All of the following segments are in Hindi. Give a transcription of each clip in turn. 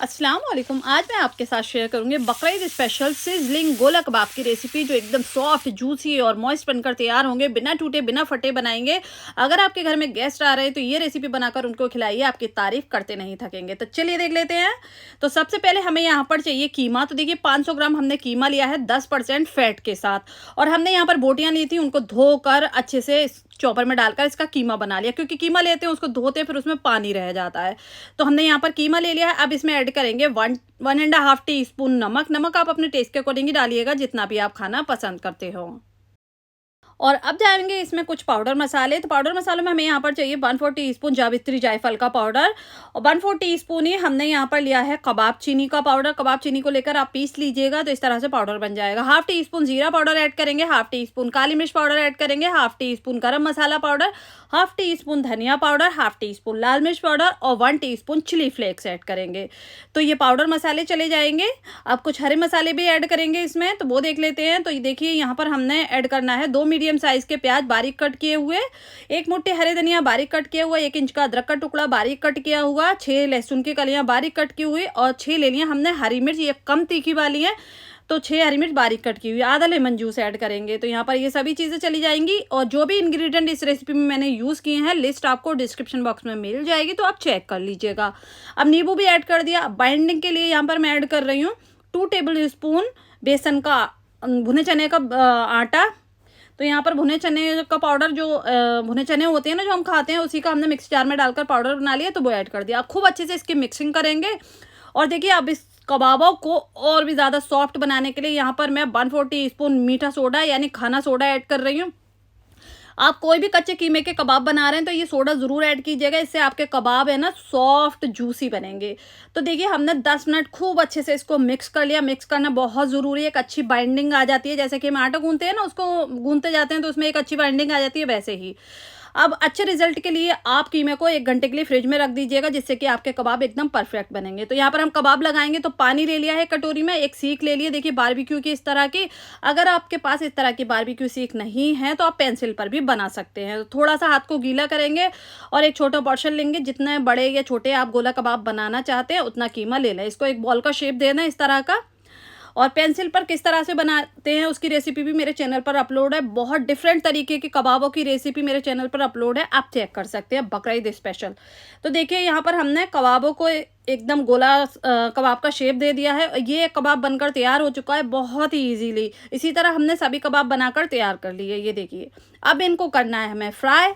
अस्सलाम वालेकुम। आज मैं आपके साथ शेयर करूंगी बकरीद स्पेशल सिजलिंग गोला कबाब की रेसिपी, जो एकदम सॉफ्ट, जूसी और मॉइस्ट बनकर तैयार होंगे। बिना टूटे बिना फटे बनाएंगे। अगर आपके घर में गेस्ट आ रहे हैं तो ये रेसिपी बनाकर उनको खिलाइए, आपकी तारीफ करते नहीं थकेंगे। तो चलिए देख लेते हैं। तो सबसे पहले हमें यहाँ पर चाहिए कीमा। तो देखिए 500 ग्राम हमने कीमा लिया है 10% फैट के साथ। और हमने यहाँ पर बोटियाँ ली थी, उनको धोकर अच्छे से चॉपर में डालकर इसका कीमा बना लिया, क्योंकि कीमा लेते हैं उसको धोते हैं फिर उसमें पानी रह जाता है। तो हमने यहाँ पर कीमा ले लिया है। अब इसमें ऐड करेंगे 1.5 टीस्पून नमक। नमक आप अपने टेस्ट के अकॉर्डिंग ही डालिएगा, जितना भी आप खाना पसंद करते हो। और अब जाएंगे इसमें कुछ पाउडर मसाले। तो पाउडर मसालों में हमें यहाँ पर चाहिए 1/4 टीस्पून जावित्री जायफल का पाउडर, और 1/4 टीस्पून ही हमने यहाँ पर लिया है कबाब चीनी का पाउडर। कबाब चीनी को लेकर आप पीस लीजिएगा तो इस तरह से पाउडर बन जाएगा। 1/2 टीस्पून जीरा पाउडर ऐड करेंगे, 1/2 टीस्पून काली मिर्च पाउडर ऐड करेंगे, 1/2 टीस्पून गरम मसाला पाउडर, 1/2 टीस्पून धनिया पाउडर, 1/2 टीस्पून लाल मिर्च पाउडर और 1 टीस्पून चिली फ्लेक्स ऐड करेंगे। तो ये पाउडर मसाले चले जाएंगे। अब कुछ हरे मसाले भी ऐड करेंगे इसमें, तो वो देख लेते हैं। तो ये देखिए यहाँ पर हमने ऐड करना है 2 मीडियम साइज के प्याज बारीक कट किए हुए, 1 मुट्ठी हरे धनिया बारीक कट किया हुआ, 1 इंच का अदरक का टुकड़ा बारीक कट किया हुआ, 6 लहसुन की कलियां बारीक कट की हुई, और 6 ले लिया हमने हरी मिर्च। ये कम तीखी वाली है तो 6 हरी मिर्च बारीक कट की हुई, आधा लेमन जूस ऐड करेंगे। तो यहाँ पर ये सभी चीज़ें चली जाएंगी। और जो भी इंग्रेडिएंट इस रेसिपी में मैंने यूज़ किए हैं, लिस्ट आपको डिस्क्रिप्शन बॉक्स में मिल जाएगी, तो आप चेक कर लीजिएगा। अब नींबू भी ऐड कर दिया। अब बाइंडिंग के लिए यहाँ पर मैं ऐड कर रही हूँ 2 टेबल स्पून बेसन का भुने चने का आटा। तो यहाँ पर भुने चने का पाउडर, जो भुने चने होते हैं ना जो हम खाते हैं, उसी का हमने मिक्स जार में डालकर पाउडर बना लिया, तो वो ऐड कर दिया। अब खूब अच्छे से इसकी मिक्सिंग करेंगे। और देखिए अब इस कबाबों को और भी ज़्यादा सॉफ्ट बनाने के लिए यहाँ पर मैं 1/4 टीस्पून मीठा सोडा यानी खाना सोडा ऐड कर रही हूँ। आप कोई भी कच्चे कीमे के कबाब बना रहे हैं तो ये सोडा ज़रूर ऐड कीजिएगा, इससे आपके कबाब है ना सॉफ्ट जूसी बनेंगे। तो देखिए हमने 10 मिनट खूब अच्छे से इसको मिक्स कर लिया। मिक्स करना बहुत ज़रूरी है, एक अच्छी बाइंडिंग आ जाती है। जैसे कि हम आटा गूंथते हैं ना, उसको गूंथते जाते हैं तो उसमें एक अच्छी बाइंडिंग आ जाती है, वैसे ही अब अच्छे रिजल्ट के लिए आप कीमे को 1 घंटे के लिए फ्रिज में रख दीजिएगा, जिससे कि आपके कबाब एकदम परफेक्ट बनेंगे। तो यहाँ पर हम कबाब लगाएंगे तो पानी ले लिया है कटोरी में, एक सीख ले लिए देखिए बारबेक्यू की इस तरह की। अगर आपके पास इस तरह की बारबेक्यू सीख नहीं है तो आप पेंसिल पर भी बना सकते हैं। तो थोड़ा सा हाथ को गीला करेंगे और एक छोटा पोर्शन लेंगे। जितने बड़े या छोटे आप गोला कबाब बनाना चाहते हैं उतना कीमा ले लें। इसको एक बॉल का शेप देना है इस तरह का। और पेंसिल पर किस तरह से बनाते हैं उसकी रेसिपी भी मेरे चैनल पर अपलोड है। बहुत डिफरेंट तरीके की कबाबों की रेसिपी मेरे चैनल पर अपलोड है, आप चेक कर सकते हैं बकरीद स्पेशल। तो देखिए यहाँ पर हमने कबाबों को एकदम गोला कबाब का शेप दे दिया है। ये कबाब बनकर तैयार हो चुका है बहुत ही ईजीली। इसी तरह हमने सभी कबाब बनाकर तैयार कर लिए। ये देखिए अब इनको करना है हमें फ्राई।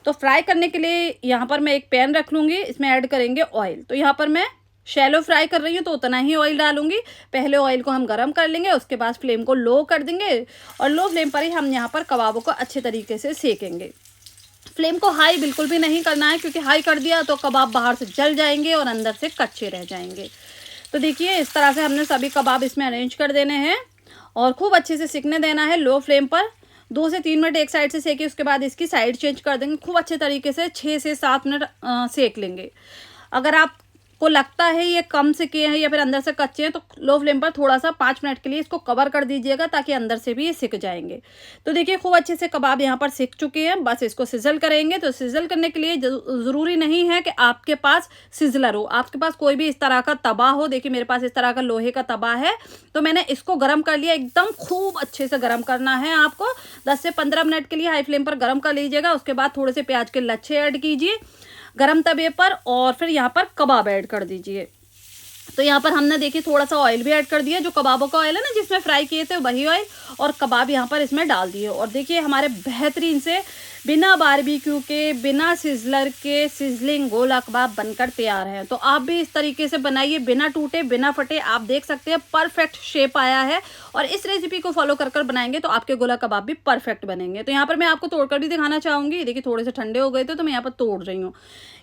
तो फ्राई करने के लिए यहाँ पर मैं एक पैन रख लूँगी, इसमें ऐड करेंगे ऑयल। तो यहाँ पर मैं शैलो फ्राई कर रही हूँ तो उतना ही ऑयल डालूंगी। पहले ऑयल को हम गरम कर लेंगे, उसके बाद फ्लेम को लो कर देंगे और लो फ्लेम पर ही हम यहाँ पर कबाबों को अच्छे तरीके से सेकेंगे। फ्लेम को हाई बिल्कुल भी नहीं करना है, क्योंकि हाई कर दिया तो कबाब बाहर से जल जाएंगे और अंदर से कच्चे रह जाएंगे। तो देखिए इस तरह से हमने सभी कबाब इसमें अरेंज कर देने हैं और खूब अच्छे से सिकने देना है लो फ्लेम पर। 2 से 3 मिनट एक साइड से सेके, उसके बाद इसकी साइड चेंज कर देंगे। खूब अच्छे तरीके से 6 से 7 मिनट सेक लेंगे। अगर आप को लगता है ये कम सिके हैं या फिर अंदर से कच्चे हैं तो लो फ्लेम पर थोड़ा सा 5 मिनट के लिए इसको कवर कर दीजिएगा, ताकि अंदर से भी ये सिक जाएंगे। तो देखिए खूब अच्छे से कबाब यहाँ पर सिक चुके हैं, बस इसको सिजल करेंगे। तो सिजल करने के लिए ज़रूरी नहीं है कि आपके पास सिजलर हो, आपके पास कोई भी इस तरह का तवा हो। देखिए मेरे पास इस तरह का लोहे का तवा है, तो मैंने इसको गर्म कर लिया। एकदम खूब अच्छे से गर्म करना है आपको। 10 से 15 मिनट के लिए हाई फ्लेम पर गर्म कर लीजिएगा। उसके बाद थोड़े से प्याज के लच्छे ऐड कीजिए गरम तवे पर, और फिर यहाँ पर कबाब ऐड कर दीजिए। तो यहाँ पर हमने देखिए थोड़ा सा ऑयल भी ऐड कर दिया, जो कबाबों का ऑयल है ना जिसमें फ्राई किए थे वही ऑयल, और कबाब यहाँ पर इसमें डाल दिए। और देखिए हमारे बेहतरीन से बिना बारबेक्यू के, बिना सिजलर के सिजलिंग गोला कबाब बनकर तैयार है। तो आप भी इस तरीके से बनाइए, बिना टूटे बिना फटे। आप देख सकते हैं परफेक्ट शेप आया है, और इस रेसिपी को फॉलो कर बनाएंगे तो आपके गोला कबाब भी परफेक्ट बनेंगे। तो यहाँ पर मैं आपको तोड़कर भी दिखाना चाहूँगी। देखिए थोड़े से ठंडे हो गए थे तो मैं यहाँ पर तोड़ रही हूँ।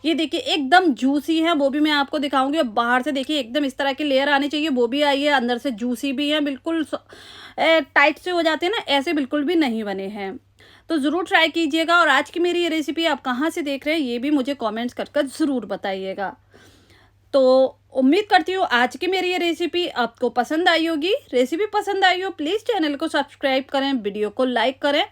ये देखिए एकदम जूसी है, वो भी मैं आपको दिखाऊंगी। और बाहर से देखिए एकदम इस तरह की लेयर आनी चाहिए, वो भी आई है। अंदर से जूसी भी है, बिल्कुल टाइट से हो जाते हैं ना, ऐसे बिल्कुल भी नहीं बने हैं। तो ज़रूर ट्राई कीजिएगा। और आज की मेरी ये रेसिपी आप कहाँ से देख रहे हैं ये भी मुझे कमेंट्स कर ज़रूर बताइएगा। तो उम्मीद करती हूँ आज की मेरी ये रेसिपी आपको पसंद आई होगी। रेसिपी पसंद आई हो प्लीज़ चैनल को सब्सक्राइब करें, वीडियो को लाइक करें।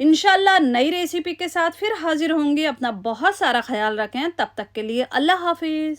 इंशाल्लाह नई रेसिपी के साथ फिर हाजिर होंगे। अपना बहुत सारा ख्याल रखें, तब तक के लिए अल्लाह हाफिज़।